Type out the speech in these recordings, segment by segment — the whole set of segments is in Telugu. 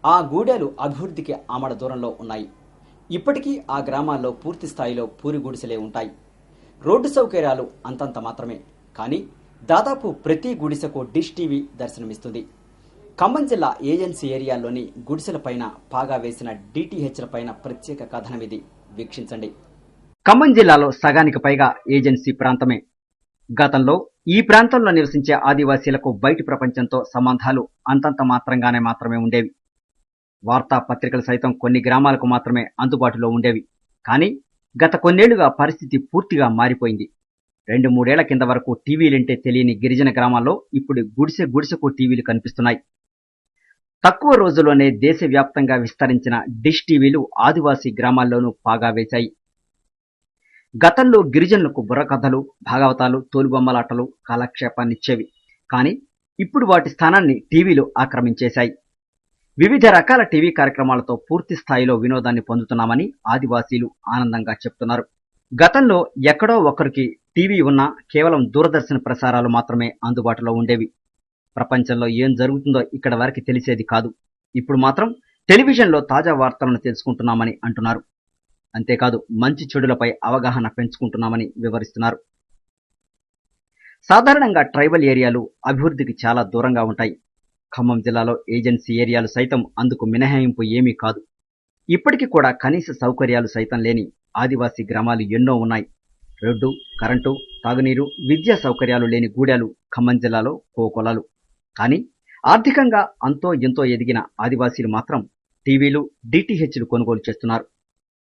ఆ గూడెలు అభివృద్ధికి ఆమడ దూరంలో ఉన్నాయి. ఇప్పటికీ ఆ గ్రామాల్లో పూర్తి స్థాయిలో పూరి గుడిసెలే ఉంటాయి. రోడ్డు సౌకర్యాలు అంతంత మాత్రమే. కానీ దాదాపు ప్రతి గుడిసెకు డిష్ టీవీ దర్శనమిస్తుంది. ఖమ్మం జిల్లా ఏజెన్సీ ఏరియాల్లోని గుడిసెలపైన పాగా వేసిన డిటిహెచ్లపైన ప్రత్యేక కథనమిది. వీక్షించండి. ఖమ్మం జిల్లాలో సగానికి పైగా ఏజెన్సీ ప్రాంతమే. గతంలో ఈ ప్రాంతంలో నివసించే ఆదివాసీలకు బయటి ప్రపంచంతో సంబంధాలు అంతంత మాత్రమే ఉండేవి. వార్తాపత్రికలు సైతం కొన్ని గ్రామాలకు మాత్రమే అందుబాటులో ఉండేవి. కానీ గత కొన్నేళ్లుగా పరిస్థితి పూర్తిగా మారిపోయింది. 2-3 ఏళ్ల కింద వరకు టీవీలంటే తెలియని గిరిజన గ్రామాల్లో ఇప్పుడు గుడిసెకు టీవీలు కనిపిస్తున్నాయి. తక్కువ రోజుల్లోనే దేశవ్యాప్తంగా విస్తరించిన డిష్ టీవీలు ఆదివాసీ గ్రామాల్లోనూ పాగా వేశాయి. గతంలో గిరిజనులకు బుర్రకథలు, భాగవతాలు, తోలుబొమ్మలాటలు కాలక్షేపాన్నిచ్చేవి. కానీ ఇప్పుడు వాటి స్థానాన్ని టీవీలు ఆక్రమించేశాయి. వివిధ రకాల టీవీ కార్యక్రమాలతో పూర్తి స్థాయిలో వినోదాన్ని పొందుతున్నామని ఆదివాసీలు ఆనందంగా చెప్తున్నారు. గతంలో ఎక్కడో ఒకరికి టీవీ ఉన్నా కేవలం దూరదర్శన్ ప్రసారాలు మాత్రమే అందుబాటులో ఉండేవి. ప్రపంచంలో ఏం జరుగుతుందో ఇక్కడ వారికి తెలిసేది కాదు. ఇప్పుడు మాత్రం టెలివిజన్లో తాజా వార్తలను తెలుసుకుంటున్నామని అంటున్నారు. అంతేకాదు మంచి చెడులపై అవగాహన పెంచుకుంటున్నామని వివరిస్తున్నారు. సాధారణంగా ట్రైబల్ ఏరియాలు అభివృద్ధికి చాలా దూరంగా ఉంటాయి. ఖమ్మం జిల్లాలో ఏజెన్సీ ఏరియాలు సైతం అందుకు మినహాయింపు ఏమీ కాదు. ఇప్పటికీ కూడా కనీస సౌకర్యాలు సైతం లేని ఆదివాసీ గ్రామాలు ఎన్నో ఉన్నాయి. రోడ్డు, కరెంటు, తాగునీరు, విద్యా సౌకర్యాలు లేని గూడెలు ఖమ్మం జిల్లాలో కోకొలలు. కానీ ఆర్థికంగా అంతో ఎంతో ఎదిగిన ఆదివాసీలు మాత్రం టీవీలు, డిటిహెచ్లు కొనుగోలు చేస్తున్నారు.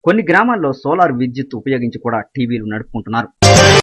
కొన్ని గ్రామాల్లో సోలార్ విద్యుత్ ఉపయోగించి కూడా టీవీలు నడుపుకుంటున్నారు.